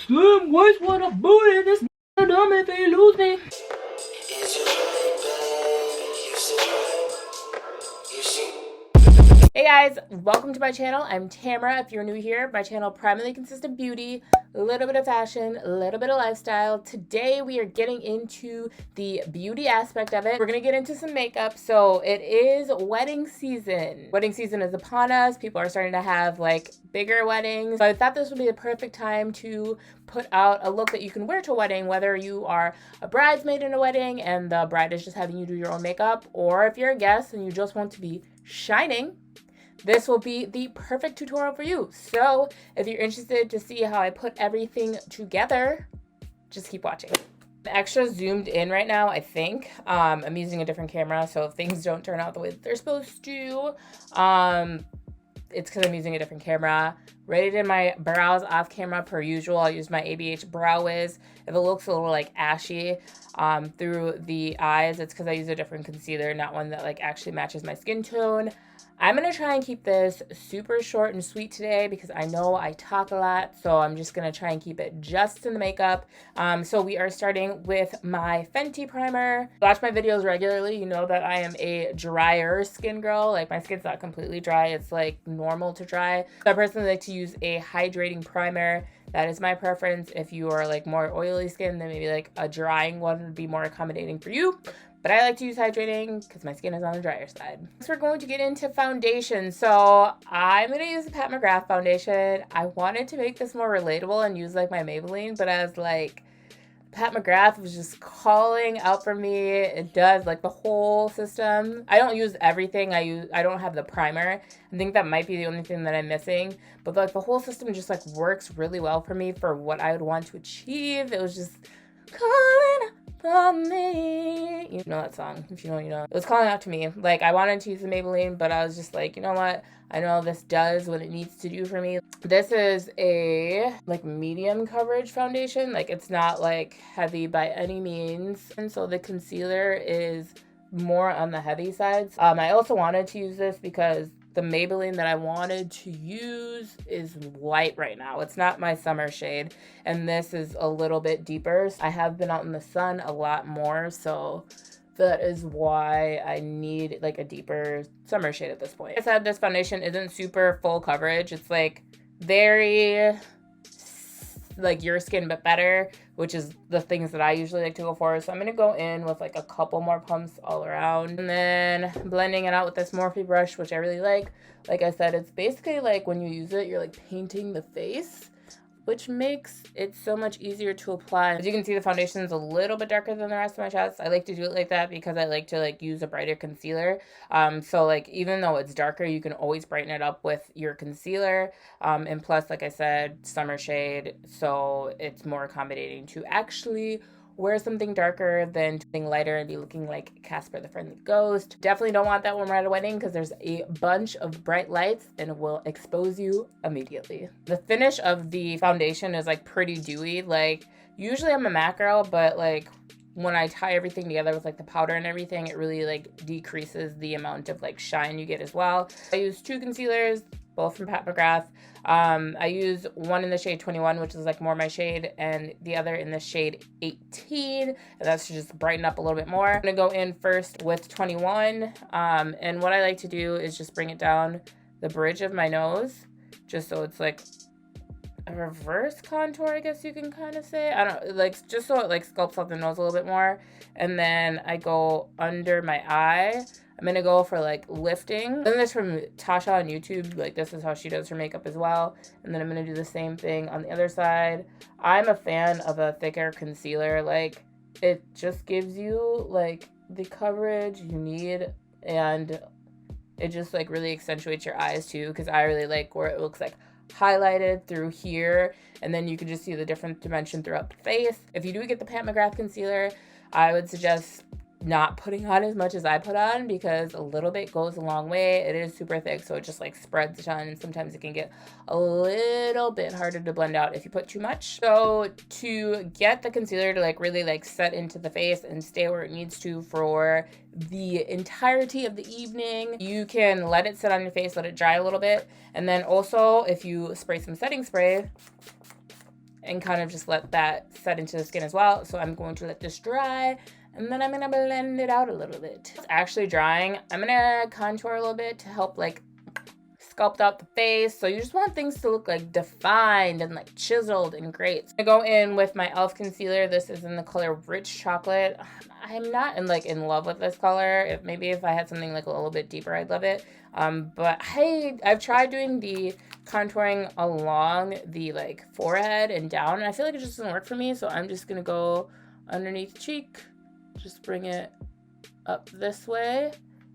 Slim waist with a booty. This dumb if he lose me. Hey guys, welcome to my channel. I'm Tamara. If you're new here, my channel primarily consists of beauty, a little bit of fashion, a little bit of lifestyle. Today we are getting into the beauty aspect of it. We're gonna get into some makeup. So it is wedding season. Wedding season is upon us. People are starting to have like bigger weddings. So I thought this would be the perfect time to put out a look that you can wear to a wedding, whether you are a bridesmaid in a wedding and the bride is just having you do your own makeup, or if you're a guest and you just want to be shining, this will be the perfect tutorial for you. So if you're interested to see how I put everything together, just keep watching. I'm extra zoomed in right now, I think. I'm using a different camera, so if things don't turn out the way that they're supposed to, it's because I'm using a different camera. Rated my brows off camera per usual. I'll use my ABH Brow Wiz. If it looks a little like ashy through the eyes, it's because I use a different concealer, not one that like actually matches my skin tone. I'm going to try and keep this super short and sweet today because I know I talk a lot, so I'm just going to try and keep it just in the makeup. So we are starting with my Fenty primer. Watch my videos regularly. You know that I am a drier skin girl. Like my skin's not completely dry. It's like normal to dry. So I personally like to use a hydrating primer. That is my preference. If you are like more oily skin, then maybe like a drying one would be more accommodating for you. But I like to use hydrating because my skin is on the drier side. Next, we're going to get into foundation. So I'm going to use the Pat McGrath foundation. I wanted to make this more relatable and use like my Maybelline, but I was like, Pat McGrath was just calling out for me. It does like the whole system. I don't use everything. I don't have the primer. I think that might be the only thing that I'm missing. But like the whole system just like works really well for me for what I would want to achieve. It was just calling for me. You know that song. If you know, you know. It was calling out to me. Like I wanted to use the Maybelline, but I was just like, you know what? I know this does what it needs to do for me. This is a like medium coverage foundation. Like it's not like heavy by any means. And so the concealer is more on the heavy side. I also wanted to use this because the Maybelline that I wanted to use is light right now. It's not my summer shade, and this is a little bit deeper. I have been out in the sun a lot more, so that is why I need like a deeper summer shade at this point. Like I said, this foundation isn't super full coverage. It's like very like your skin but better, which is the things that I usually like to go for. So I'm going to go in with like a couple more pumps all around and then blending it out with this Morphe brush, which I really like. Like I said, it's basically like when you use it, you're like painting the face, which makes it so much easier to apply. As you can see, the foundation is a little bit darker than the rest of my chest. I like to do it like that because I like to like use a brighter concealer. So like even though it's darker, you can always brighten it up with your concealer. And plus, like I said, summer shade, so it's more accommodating to actually wear something darker than something lighter and be looking like Casper the Friendly Ghost. Definitely don't want that when we're at a wedding because there's a bunch of bright lights and it will expose you immediately. The finish of the foundation is like pretty dewy. Like usually I'm a matte girl, but like when I tie everything together with like the powder and everything, it really like decreases the amount of like shine you get as well. I use two concealers, both from Pat McGrath. I use one in the shade 21, which is like more my shade, and the other in the shade 18, and that's to just brighten up a little bit more. I'm gonna go in first with 21, and what I like to do is just bring it down the bridge of my nose, just so it's like a reverse contour, I guess you can kind of say. I don't like, just so it like sculpts out the nose a little bit more, and then I go under my eye. I'm gonna go for like lifting. And this from Tasha on YouTube. Like this is how she does her makeup as well. And then I'm gonna do the same thing on the other side. I'm a fan of a thicker concealer. Like it just gives you like the coverage you need, and it just like really accentuates your eyes too, because I really like where it looks like highlighted through here, and then you can just see the different dimension throughout the face. If you do get the Pat McGrath concealer, I would suggest not putting on as much as I put on because a little bit goes a long way. It is super thick, so it just like spreads a ton, and sometimes it can get a little bit harder to blend out if you put too much. So to get the concealer to like really like set into the face and stay where it needs to for the entirety of the evening, you can let it sit on your face, let it dry a little bit, and then also if you spray some setting spray and kind of just let that set into the skin as well. So I'm going to let this dry, and then I'm gonna blend it out a little bit. It's actually drying. I'm gonna contour a little bit to help like sculpt out the face. So you just want things to look like defined and like chiseled and great. So I go in with my e.l.f. concealer. This is in the color Rich Chocolate. I'm not in love with this color. Maybe if I had something like a little bit deeper, I'd love it. But I've tried doing the contouring along the like forehead and down, and I feel like it just doesn't work for me. So I'm just gonna go underneath the cheek, just bring it up this way,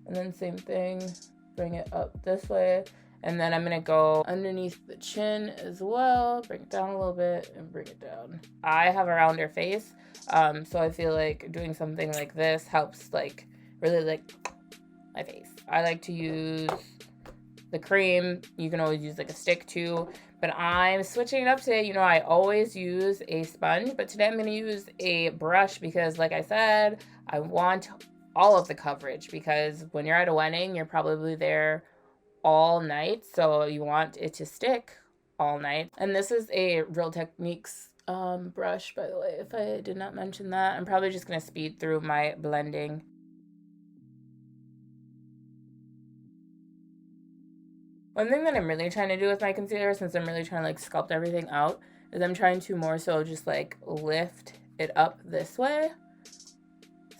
and then same thing, bring it up this way. And then I'm gonna go underneath the chin as well, bring it down a little bit and bring it down. I have a rounder face, so I feel like doing something like this helps like really like my face. I like to use the cream. You can always use like a stick too, but I'm switching it up today. You know, I always use a sponge, but today I'm gonna use a brush because like I said, I want all of the coverage, because when you're at a wedding, you're probably there all night, so you want it to stick all night. And this is a Real Techniques brush, by the way, if I did not mention that. I'm probably just gonna speed through my blending. One thing that I'm really trying to do with my concealer, since I'm really trying to like sculpt everything out, is I'm trying to more so just like lift it up this way,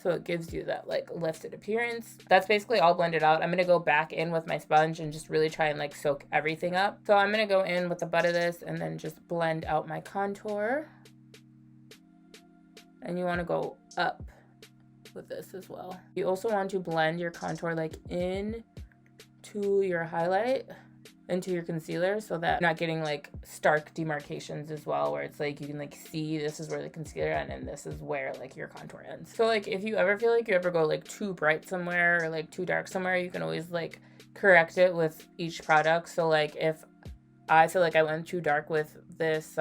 so it gives you that like lifted appearance. That's basically all blended out. I'm gonna go back in with my sponge and just really try and like soak everything up. So I'm gonna go in with the butt of this and then just blend out my contour. And you wanna go up with this as well. You also want to blend your contour like in to your highlight, into your concealer, so that you're not getting like stark demarcations as well, where it's like you can like see this is where the concealer ends and this is where like your contour ends. So like if you ever feel like you ever go like too bright somewhere or like too dark somewhere, you can always like correct it with each product. So like if I feel like I went too dark with this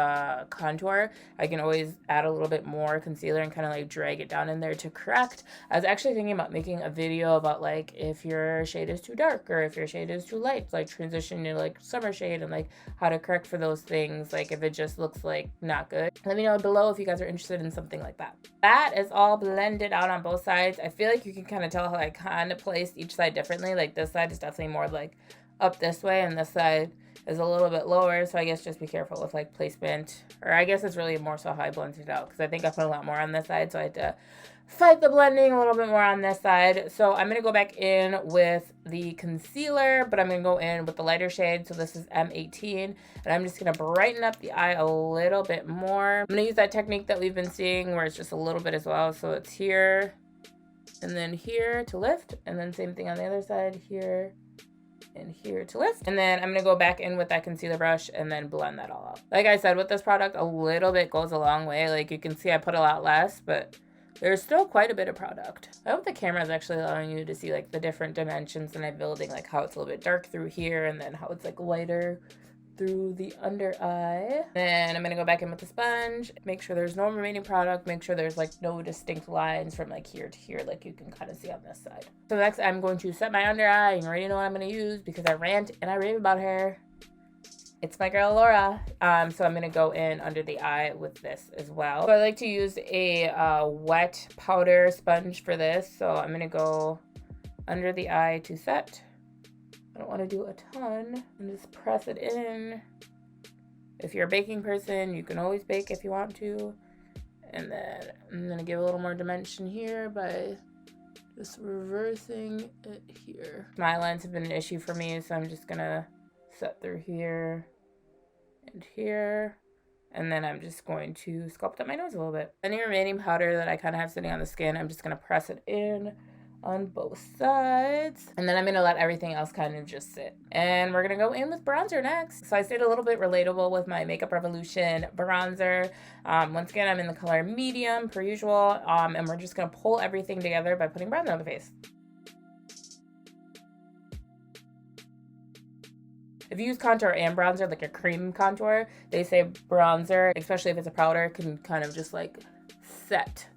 contour, I can always add a little bit more concealer and kind of like drag it down in there to correct. I was actually thinking about making a video about like if your shade is too dark or if your shade is too light, like transition to like summer shade and like how to correct for those things, like if it just looks like not good. Let me know below if you guys are interested in something like that. That is all blended out on both sides. I feel like you can kind of tell how I kind of placed each side differently. Like this side is definitely more like up this way and this side is a little bit lower, so I guess just be careful with like placement, or I guess it's really more so how I blended it out, because I think I put a lot more on this side, so I had to fight the blending a little bit more on this side. So I'm gonna go back in with the concealer, but I'm gonna go in with the lighter shade. So this is M18, and I'm just gonna brighten up the eye a little bit more. I'm gonna use that technique that we've been seeing where it's just a little bit as well. So it's here and then here to lift, and then same thing on the other side, here and here to lift. And then I'm gonna go back in with that concealer brush and then blend that all out. Like I said, with this product, a little bit goes a long way. Like you can see I put a lot less, but there's still quite a bit of product. I hope the camera is actually allowing you to see like the different dimensions and I'm building, like how it's a little bit dark through here and then how it's like lighter through the under eye. Then I'm gonna go back in with the sponge, make sure there's no remaining product, make sure there's like no distinct lines from like here to here, like you can kind of see on this side. So next I'm going to set my under eye. You already know what I'm gonna use because I rant and I rave about her. It's my girl Laura. So I'm gonna go in under the eye with this as well. So I like to use a wet powder sponge for this. So I'm gonna go under the eye to set. I don't want to do a ton and just press it in. If you're a baking person, you can always bake if you want to. And then I'm going to give a little more dimension here by just reversing it here. My lines have been an issue for me, so I'm just going to set through here and here. And then I'm just going to sculpt up my nose a little bit. Any remaining powder that I kind of have sitting on the skin, I'm just going to press it in on both sides, and then I'm gonna let everything else kind of just sit. And we're gonna go in with bronzer next. So I stayed a little bit relatable with my Makeup Revolution bronzer. Once again, I'm in the color medium per usual, and we're just gonna pull everything together by putting bronzer on the face. If you use contour and bronzer, like a cream contour, they say bronzer, especially if it's a powder, can kind of just like set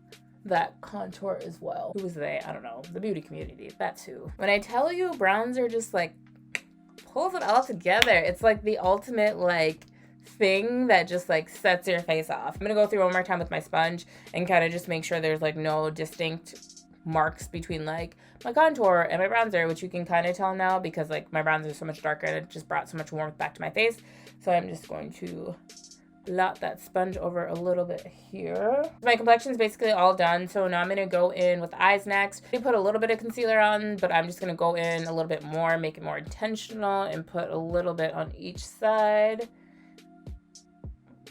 that contour as well. Who is they? I don't know. The beauty community. That's who. When I tell you bronzer just like pulls it all together, it's like the ultimate like thing that just like sets your face off. I'm gonna go through one more time with my sponge and kind of just make sure there's like no distinct marks between like my contour and my bronzer, which you can kind of tell now because like my bronzer is so much darker and it just brought so much warmth back to my face. So I'm just going to blot that sponge over a little bit here. My complexion is basically all done, so now I'm going to go in with eyes next. I put a little bit of concealer on, but I'm just going to go in a little bit more, make it more intentional, and put a little bit on each side.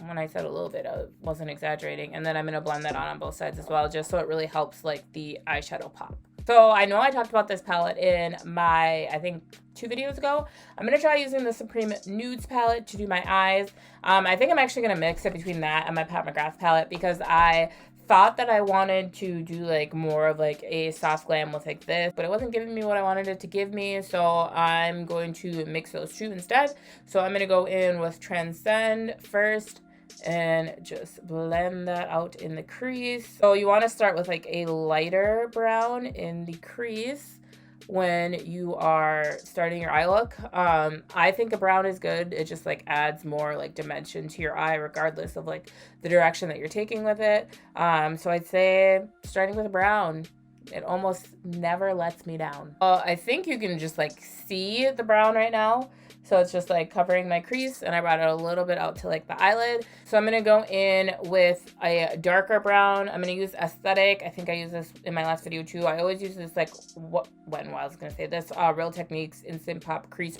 When I said a little bit, I wasn't exaggerating. And then I'm going to blend that on both sides as well, just so it really helps like the eyeshadow pop. So I know I talked about this palette in my, I think, 2 videos ago. I'm going to try using the Supreme Nudes palette to do my eyes. I think I'm actually going to mix it between that and my Pat McGrath palette because I thought that I wanted to do like more of like a soft glam with like this, but it wasn't giving me what I wanted it to give me. So I'm going to mix those two instead. So I'm going to go in with Transcend first and just blend that out in the crease. So you want to start with like a lighter brown in the crease when you are starting your eye look. I think a brown is good. It just like adds more like dimension to your eye regardless of like the direction that you're taking with it. So I'd say starting with a brown, it almost never lets me down. I think you can just like see the brown right now. So it's just like covering my crease, and I brought it a little bit out to like the eyelid. So I'm going to go in with a darker brown. I'm going to use Aesthetic. I think I used this in my last video too. I always use this like, I was going to say this, Real Techniques Instant Pop Crease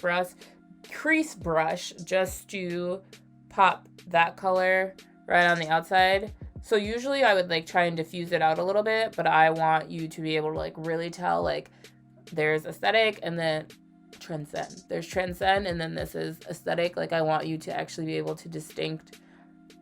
Brush just to pop that color right on the outside. So usually I would like try and diffuse it out a little bit, but I want you to be able to like really tell like there's Aesthetic and then Transcend. There's Transcend and then this is Aesthetic. Like I want you to actually be able to distinct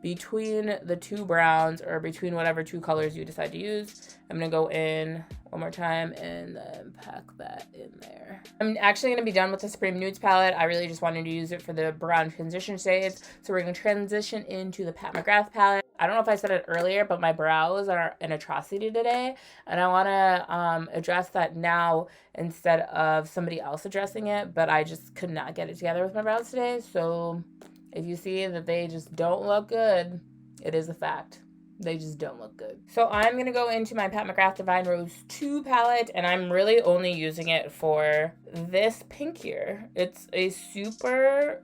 between the two browns or between whatever two colors you decide to use. I'm going to go in one more time and then pack that in there. I'm actually going to be done with the Supreme Nudes palette. I really just wanted to use it for the brown transition shades. So we're going to transition into the Pat McGrath palette. I don't know if I said it earlier, but my brows are an atrocity today. And I want to address that now instead of somebody else addressing it. But I just could not get it together with my brows today. So if you see that they just don't look good, it is a fact. They just don't look good. So I'm going to go into my Pat McGrath Divine Rose 2 palette, and I'm really only using it for this pink here. It's a super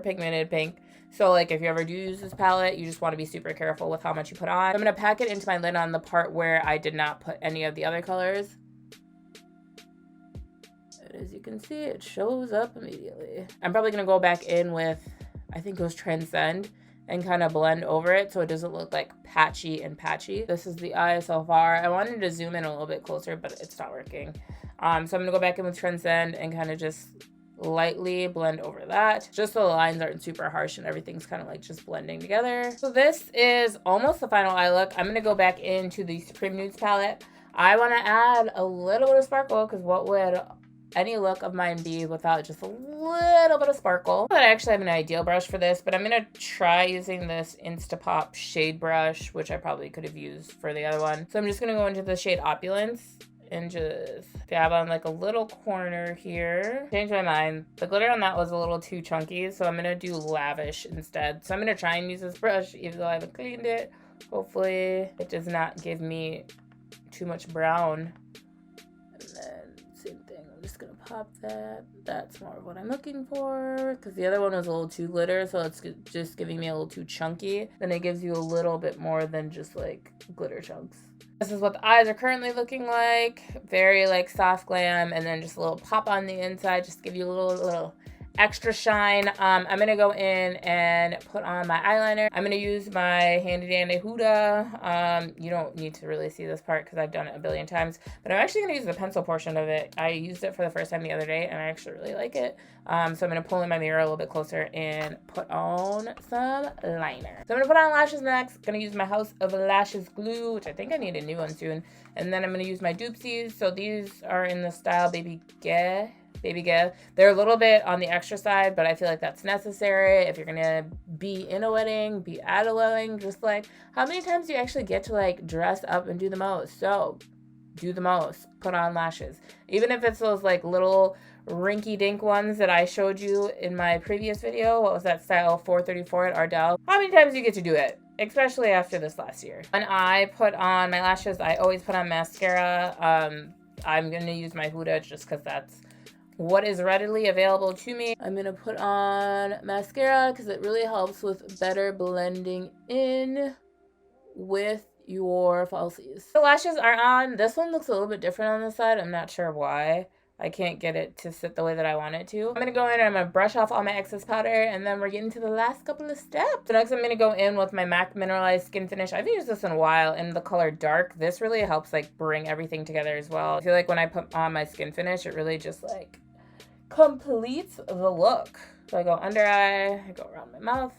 pigmented pink. So like if you ever do use this palette, you just want to be super careful with how much you put on. I'm going to pack it into my lid on the part where I did not put any of the other colors. As you can see, it shows up immediately. I'm probably going to go back in with, I think it was Transcend, and kind of blend over it so it doesn't look like patchy and patchy. This is the eye so far. I wanted to zoom in a little bit closer, but it's not working. So I'm going to go back in with Transcend and kind of just lightly blend over that, just so the lines aren't super harsh and everything's kind of like just blending together. So this is almost the final eye look. I'm going to go back into the Supreme Nudes palette. I want to add a little bit of sparkle because what would any look of mine be without just a little bit of sparkle? But I actually have an ideal brush for this, but I'm going to try using this Instapop shade brush, which I probably could have used for the other one. So I'm just going to go into the shade Opulence and just dab on like a little corner here. Changed my mind. The glitter on that was a little too chunky, so I'm going to do Lavish instead. So I'm going to try and use this brush even though I haven't cleaned it. Hopefully it does not give me too much brown. And then same thing. I'm just going to pop that. That's more of what I'm looking for because the other one was a little too glitter, so it's just giving me a little too chunky. Then it gives you a little bit more than just like glitter chunks. This is what the eyes are currently looking like. Very like soft glam and then just a little pop on the inside. Just give you a little extra shine. I'm going to go in and put on my eyeliner. I'm going to use my handy dandy Huda. You don't need to really see this part because I've done it a billion times. But I'm actually going to use the pencil portion of it. I used it for the first time the other day and I actually really like it. So I'm going to pull in my mirror a little bit closer and put on some liner. So I'm going to put on lashes next. Going to use my House of Lashes glue, which I think I need a new one soon. And then I'm going to use my Doopsies. So these are in the style Baby Geh. Baby Geh. They're a little bit on the extra side, but I feel like that's necessary if you're gonna be in a wedding, be at a wedding. Just like how many times do you actually get to like dress up and do the most? So do the most. Put on lashes, even if it's those like little rinky-dink ones that I showed you in my previous video. What was that style? 434 at Ardell. How many times do you get to do it? Especially after this last year. When I put on my lashes, I always put on mascara. I'm going to use my Huda just because that's what is readily available to me. I'm going to put on mascara because it really helps with better blending in with your falsies. The lashes are on. This one looks a little bit different on this side. I'm not sure why. I can't get it to sit the way that I want it to. I'm going to go in and I'm going to brush off all my excess powder, and then we're getting to the last couple of steps. So next I'm going to go in with my MAC Mineralized Skin Finish. I haven't used this in a while in the color Dark. This really helps like bring everything together as well. I feel like when I put on my skin finish, it really just like completes the look. So I go under eye, I go around my mouth,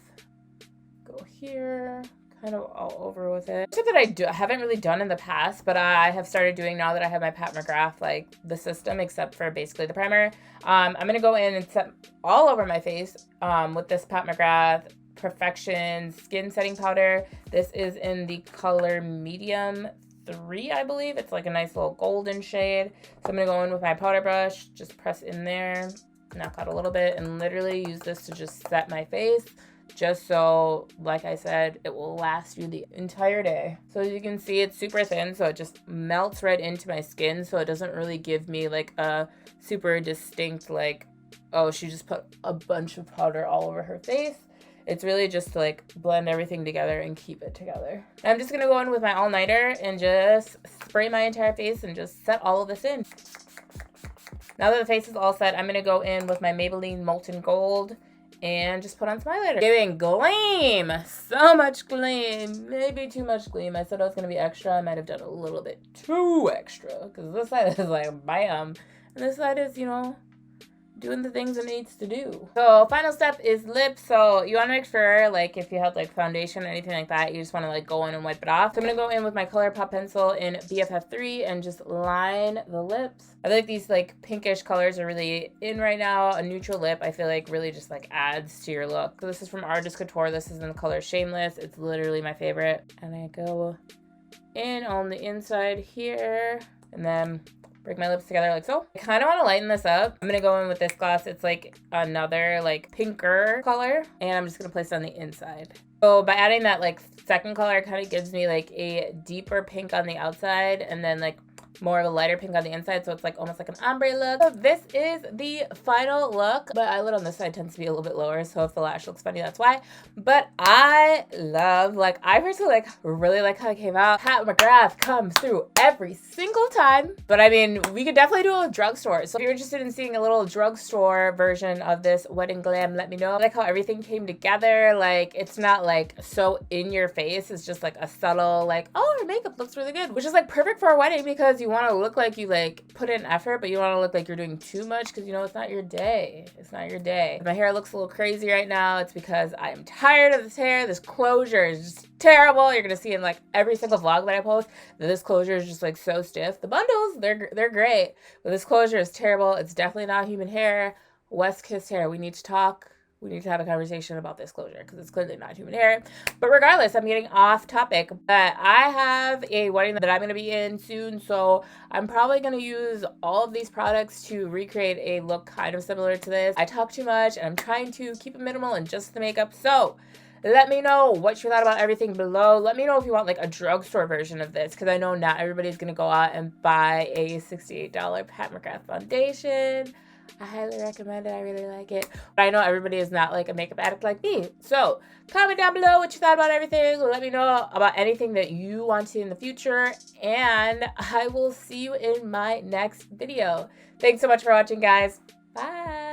go here, kind of all over with it. Something that I haven't really done in the past, but I have started doing now that I have my Pat McGrath, like the system, except for basically the primer. I'm gonna go in and set all over my face with this Pat McGrath Perfection Skin Setting Powder. This is in the color medium 3, I believe. It's like a nice little golden shade. So I'm gonna go in with my powder brush, just press in there, knock out a little bit, and literally use this to just set my face. Just so, like I said, it will last you the entire day. So as you can see, it's super thin, so it just melts right into my skin, so it doesn't really give me like a super distinct like, oh, she just put a bunch of powder all over her face. It's really just to like blend everything together and keep it together. I'm just gonna go in with my all-nighter and just spray my entire face and just set all of this in. Now that the face is all set, I'm gonna go in with my Maybelline Molten Gold and just put on some eyeliner. Giving gleam! So much gleam. Maybe too much gleam. I said I was going to be extra. I might have done a little bit too extra. Because this side is like, bam. And this side is, you know, doing the things it needs to do. So final step is lips. So you want to make sure, like, if you have like foundation or anything like that, you just want to like go in and wipe it off. So I'm going to go in with my ColourPop pencil in BFF3 and just line the lips. I feel like these like pinkish colors are really in right now. A neutral lip, I feel like really just like adds to your look. So this is from Artist Couture. This is in the color Shameless. It's literally my favorite. And I go in on the inside here and then break my lips together like so. I kind of want to lighten this up. I'm going to go in with this gloss. It's like another like pinker color. And I'm just going to place it on the inside. So by adding that like second color, it kind of gives me like a deeper pink on the outside and then like more of a lighter pink on the inside, so it's like almost like an ombre look. So this is the final look, but eyelid on this side tends to be a little bit lower, so if the lash looks funny, that's why. But I love, like, I personally like really like how it came out. Pat McGrath comes through every single time. But I mean, we could definitely do a drugstore. So if you're interested in seeing a little drugstore version of this wedding glam, let me know. I like how everything came together. Like, it's not like so in your face. It's just like a subtle like, oh, her makeup looks really good, which is like perfect for a wedding because you want to look like you like put in effort, but you want to look like you're doing too much because you know it's not your day. It's not your day. My hair looks a little crazy right now. It's because I am tired of this hair. This closure is just terrible. You're gonna see in like every single vlog that I post that this closure is just like so stiff. The bundles, they're great, but this closure is terrible. It's definitely not human hair. West Kiss hair. We need to talk. We need to have a conversation about this closure because it's clearly not human hair. But regardless, I'm getting off topic. But I have a wedding that I'm going to be in soon. So I'm probably going to use all of these products to recreate a look kind of similar to this. I talk too much and I'm trying to keep it minimal and just the makeup. So let me know what you thought about everything below. Let me know if you want like a drugstore version of this because I know not everybody's going to go out and buy a $68 Pat McGrath foundation. I highly recommend it. I really like it. But I know everybody is not like a makeup addict like me. So comment down below what you thought about everything. Let me know about anything that you want to see in the future. And I will see you in my next video. Thanks so much for watching, guys. Bye.